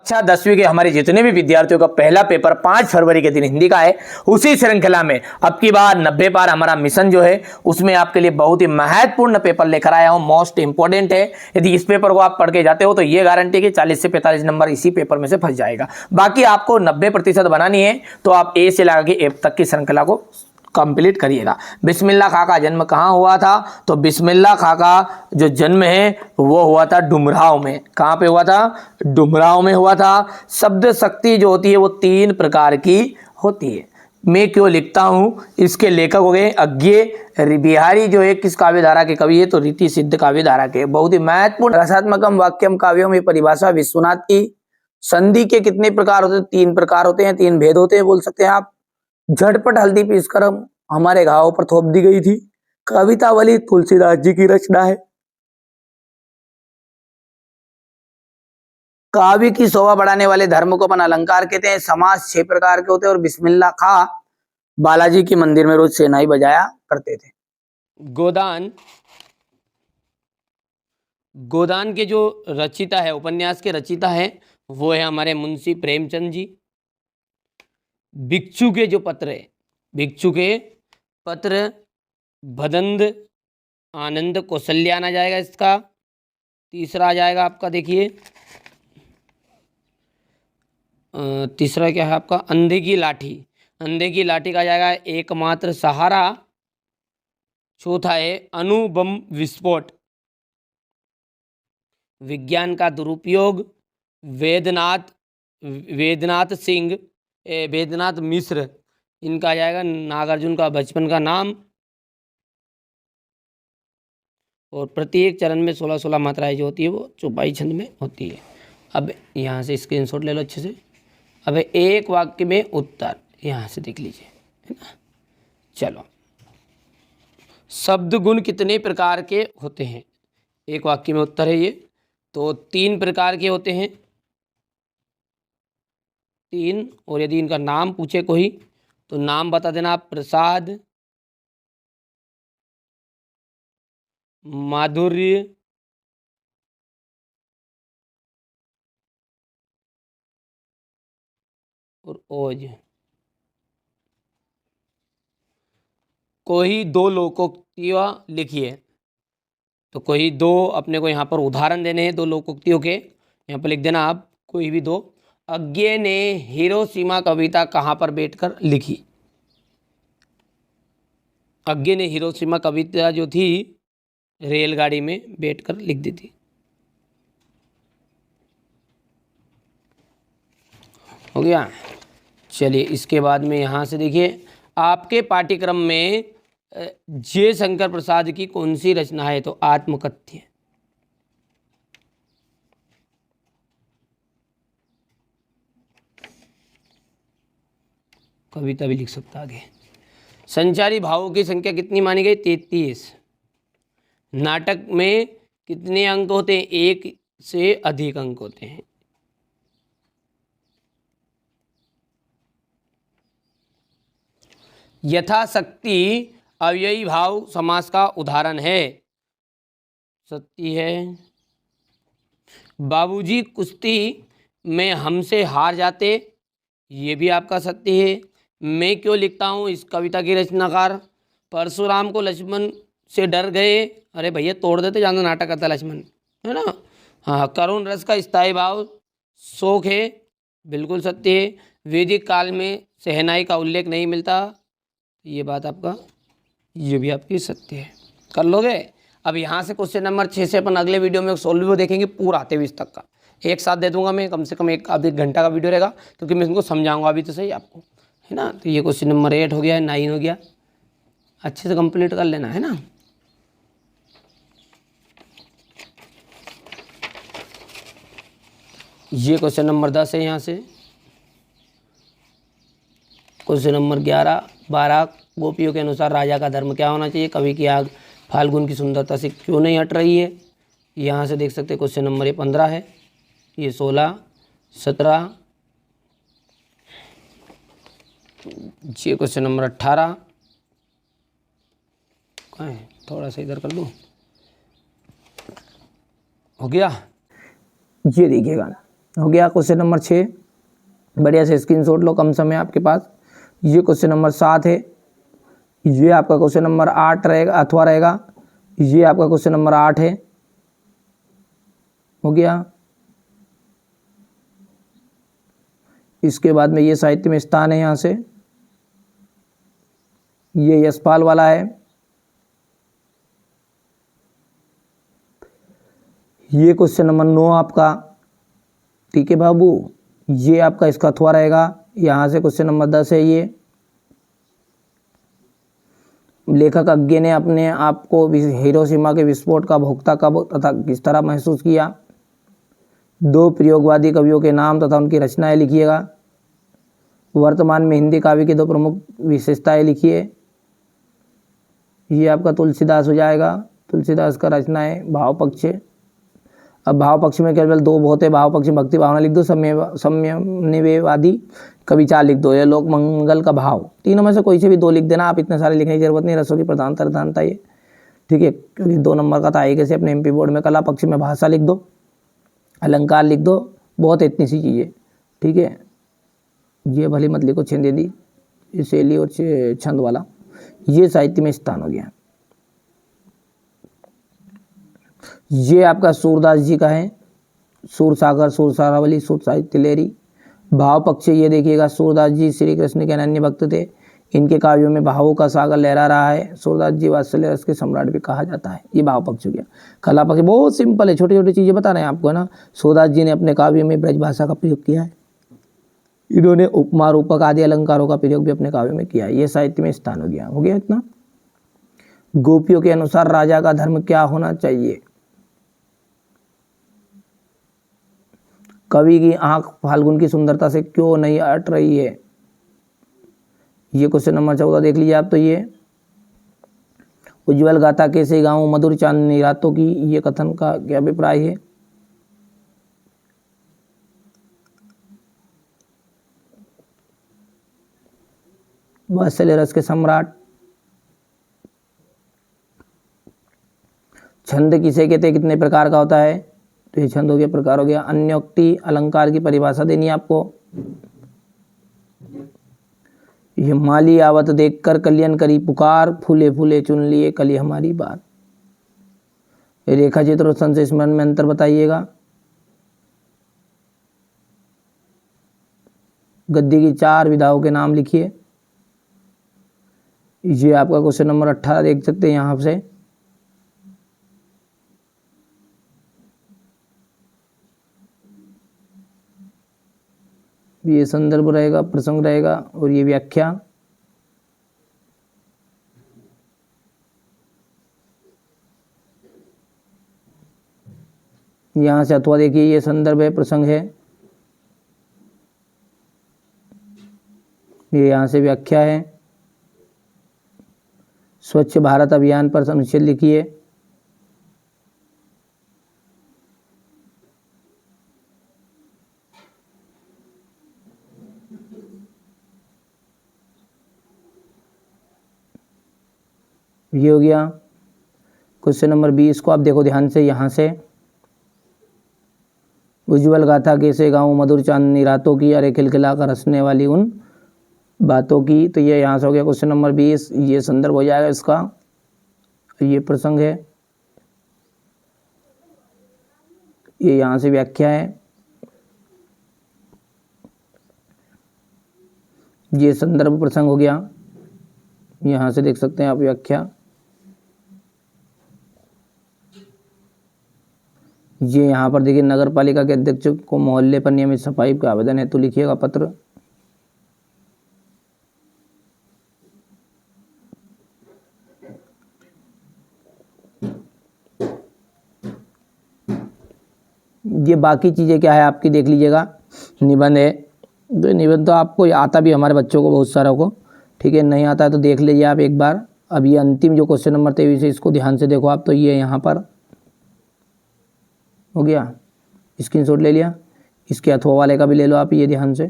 कक्षा 10वीं के हमारे जितने भी विद्यार्थियों का पहला पेपर 5 फरवरी के दिन हिंदी का है, उसी श्रृंखला में अब की बार 90 पार हमारा मिशन जो है उसमें आपके लिए बहुत ही महत्वपूर्ण पेपर लेकर आया हूं। मोस्ट इंपॉर्टेंट है। यदि इस पेपर को आप पढ़ के जाते हो तो ये गारंटी कि 40 से 45 नंबर इसी पेपर में से फंस जाएगा। बाकी आपको 90% बनानी है तो आप ए से लगा के एफ तक की श्रृंखला को कंप्लीट करिएगा। बिस्मिल्लाह खां का जन्म कहाँ हुआ था? तो बिस्मिल्लाह खां का जो जन्म है वो हुआ था डुमरांव में। कहाँ पे हुआ था? डुमरांव में हुआ था। शब्द शक्ति जो होती है वो 3 प्रकार की होती है। मैं क्यों लिखता हूँ, इसके लेखक हो गए अज्ञे बिहारी, जो है किस काव्य धारा के कवि है? तो रीति सिद्ध काव्य धारा के। बहुत ही महत्वपूर्ण। रसात्मकम वाक्यम काव्यों में परिभाषा विश्वनाथ की। संधि के कितने प्रकार होते हैं? 3 प्रकार होते हैं, 3 भेद होते हैं बोल सकते हैं आप। झटपट हल्दी पीसकर हमारे घावों पर थोप दी गई थी। कवितावली तुलसीदास जी की रचना है। काव्य की शोभा बढ़ाने वाले धर्म को अपन अलंकार कहते हैं। समास 6 प्रकार के होते हैं और बिस्मिल्लाह खां बालाजी के मंदिर में रोज शहनाई बजाया करते थे। गोदान, गोदान के जो रचिता है, उपन्यास के रचिता है वो है हमारे मुंशी प्रेमचंद जी। भिक्षु के जो पत्र है, भिक्षु के पत्र भदंत आनंद कौशल्यान आ जाएगा इसका। तीसरा आ जाएगा आपका, देखिए तीसरा क्या है आपका? अंधे की लाठी। अंधे की लाठी का आ जाएगा एकमात्र सहारा। चौथा है अणुबम विस्फोट। विज्ञान का दुरुपयोग वेदनाथ सिंह, वेदनाथ मिश्र, इनका आ जाएगा नागार्जुन का बचपन का नाम। और प्रत्येक चरण में 16-16 मात्राएं जो होती है वो चौपाई छंद में होती है। अब यहाँ से स्क्रीनशॉट ले लो अच्छे से। अब एक वाक्य में उत्तर यहाँ से देख लीजिए, है ना। चलो, शब्द गुण कितने प्रकार के होते हैं? एक वाक्य में उत्तर है ये। तो 3 प्रकार के होते हैं, 3। और यदि इनका नाम पूछे कोई तो नाम बता देना आप। प्रसाद, माधुर्य, और ओज। कोई 2 लोकोक्तियाँ लिखिए। तो कोई 2 अपने को यहाँ पर उदाहरण देने हैं 2 लोकोक्तियों के। यहाँ पर लिख देना आप कोई भी 2। अज्ञे ने हिरोशिमा कविता कहाँ पर बैठकर लिखी? अज्ञे ने हिरोशिमा कविता जो थी रेलगाड़ी में बैठकर लिख दी थी। हो गया। चलिए, इसके बाद में यहाँ से देखिए, आपके पाठ्यक्रम में जे शंकर प्रसाद की कौन सी रचना है? तो आत्मकथ्य। कविता भी लिख सकता आगे। संचारी भावों की संख्या कितनी मानी गई? 33। नाटक में कितने अंक होते हैं? 1 से अधिक अंक होते हैं। यथाशक्ति अव्ययी भाव समास का उदाहरण है। सत्य है। बाबूजी कुश्ती में हमसे हार जाते, ये भी आपका सत्य है। मैं क्यों लिखता हूँ, इस कविता की रचनाकार। परशुराम को लक्ष्मण से डर गए, अरे भैया तोड़ देते ज्यादा नाटक करता लक्ष्मण, है ना। हाँ, करुण रस का स्थायी भाव शोक है, बिल्कुल सत्य है। वैदिक काल में शहनाई का उल्लेख नहीं मिलता, ये बात आपका, ये भी आपकी सत्य है। कर लोगे। अब यहाँ से क्वेश्चन नंबर 6 से अपन अगले वीडियो में सोल्व देखेंगे पूरा 23 तक का। एक साथ दे दूंगा मैं, कम से कम 1 घंटा का वीडियो रहेगा, क्योंकि मैं इनको समझाऊंगा अभी तो सही आपको, है ना। तो ये क्वेश्चन नंबर 8 हो गया, 9 हो गया, अच्छे से कंप्लीट कर लेना, है ना। ये क्वेश्चन नंबर 10 है। यहाँ से क्वेश्चन नंबर 11-12, गोपियों के अनुसार राजा का धर्म क्या होना चाहिए? कवि की आग फाल्गुन की सुंदरता से क्यों नहीं हट रही है? यहाँ से देख सकते हैं क्वेश्चन नंबर ये 15 है, ये 16, 17, ये क्वेश्चन नंबर 18, कहाँ है, थोड़ा सा इधर कर दूँ, हो गया। ये देखिएगा, हो गया क्वेश्चन नंबर 6, बढ़िया से स्क्रीनशॉट लो, कम समय आपके पास। ये क्वेश्चन नंबर 7 है, ये आपका क्वेश्चन नंबर 8 रहेगा अथवा रहेगा, ये आपका क्वेश्चन नंबर 8 है। हो गया। इसके बाद में ये साहित्य में स्थान है, यहाँ से ये यशपाल वाला है। ये क्वेश्चन नंबर 9 आपका, ठीक है बाबू, ये आपका इसका अथवा रहेगा। यहाँ से क्वेश्चन नंबर 10 है। ये लेखक अज्ञे ने अपने आप को हिरोशिमा के विस्फोट का भोक्ता कब तथा किस तरह महसूस किया। 2 प्रयोगवादी कवियों के नाम तथा उनकी रचनाएं लिखिएगा। वर्तमान में हिंदी काव्य की 2 प्रमुख विशेषताएं लिखिए। ये आपका तुलसीदास हो जाएगा। तुलसीदास का रचना है भाव पक्ष। अब भाव पक्ष में केवल 2 बहुत है, भाव पक्ष भक्ति भावना लिख दो, सम्यनिवेवादी कवि 4 लिख दो, या लोक मंगल का भाव। तीनों में से कोई से भी 2 लिख देना, आप इतने सारे लिखने की जरूरत नहीं। रसों की प्रधानता ये, ठीक है, क्योंकि 2 नंबर का था। एक ऐसे अपने MP बोर्ड में कला पक्ष में भाषा लिख दो, अलंकार लिख दो, बहुत इतनी सी चीज़ें, ठीक है। ये भली मत लिखो छंद दी, ये शैली और छंद वाला। ये साहित्य में स्थान हो गया। ये आपका सूरदास जी का है, सूर सागर, सूर सारावली, सूर साहित्य लेरी। भाव पक्ष ये देखिएगा, सूरदास जी श्री कृष्ण के अनन्य भक्त थे। इनके काव्यों में भावों का सागर लहरा रहा है। सूरदास जी वात्सल्य रस के सम्राट भी कहा जाता है। ये भाव पक्ष हो गया। कला पक्ष बहुत सिंपल है, छोटी छोटी चीज़ें बता रहे हैं आपको, है ना। सूरदास जी ने अपने काव्यों में ब्रज भाषा का प्रयोग किया है। इन्होंने उपमा रूपक आदि अलंकारों का प्रयोग भी अपने काव्यों में किया है। ये साहित्य में स्थान हो गया। हो गया इतना। गोपियों के अनुसार राजा का धर्म क्या होना चाहिए। कवि की आंख फाल्गुन की सुंदरता से क्यों नहीं अट रही है। ये क्वेश्चन नंबर 14 देख लीजिए आप। तो ये उज्ज्वल गाथा कैसे गाऊं मधुर चांदनी रातों की, ये कथन का क्या अभिप्राय है। वात्सल्य रस के सम्राट। छंद किसे कहते हैं, कितने प्रकार का होता है। तो ये छंद हो गया, प्रकार हो गया। अन्योक्ति अलंकार की परिभाषा देनी है आपको। ये माली आवत देखकर कलियन करी पुकार, फूले फूले चुन लिए कली हमारी बात। रेखा चित्र और संशय स्मरण में अंतर बताइएगा। गद्य की 4 विधाओं के नाम लिखिए। ये आपका क्वेश्चन नंबर 18 देख सकते हैं यहाँ से। ये संदर्भ रहेगा, प्रसंग रहेगा, और ये व्याख्या। यहाँ से अथवा देखिए, ये संदर्भ है, प्रसंग है, ये यहाँ से व्याख्या है। स्वच्छ भारत अभियान पर अनुच्छेद लिखिए। ये हो गया क्वेश्चन नंबर 20 को आप देखो ध्यान से। यहाँ से उज्ज्वल गाथा कैसे गाऊं मधुर चांदनी रातों की, अरे खिलखिला कर हंसने वाली उन बातों की। तो ये यहाँ से हो गया क्वेश्चन नंबर 20। ये संदर्भ हो जाएगा इसका, ये प्रसंग है, ये यहाँ से व्याख्या है। ये संदर्भ प्रसंग हो गया, यहाँ से देख सकते हैं आप व्याख्या। ये यहाँ पर देखिए, नगर पालिका के अध्यक्ष को मोहल्ले पर नियमित सफाई का आवेदन है तो लिखिएगा पत्र। ये बाकी चीज़ें क्या है आपकी देख लीजिएगा। निबंध है, तो निबंध तो आपको आता भी, हमारे बच्चों को बहुत सारा को, ठीक है। नहीं आता है तो देख लीजिए आप एक बार। अब ये अंतिम जो क्वेश्चन नंबर 23 है, इसको ध्यान से देखो आप। तो ये यहाँ पर हो गया, स्क्रीनशॉट ले लिया। इसके अथवा वाले का भी ले लो आप, ये ध्यान से।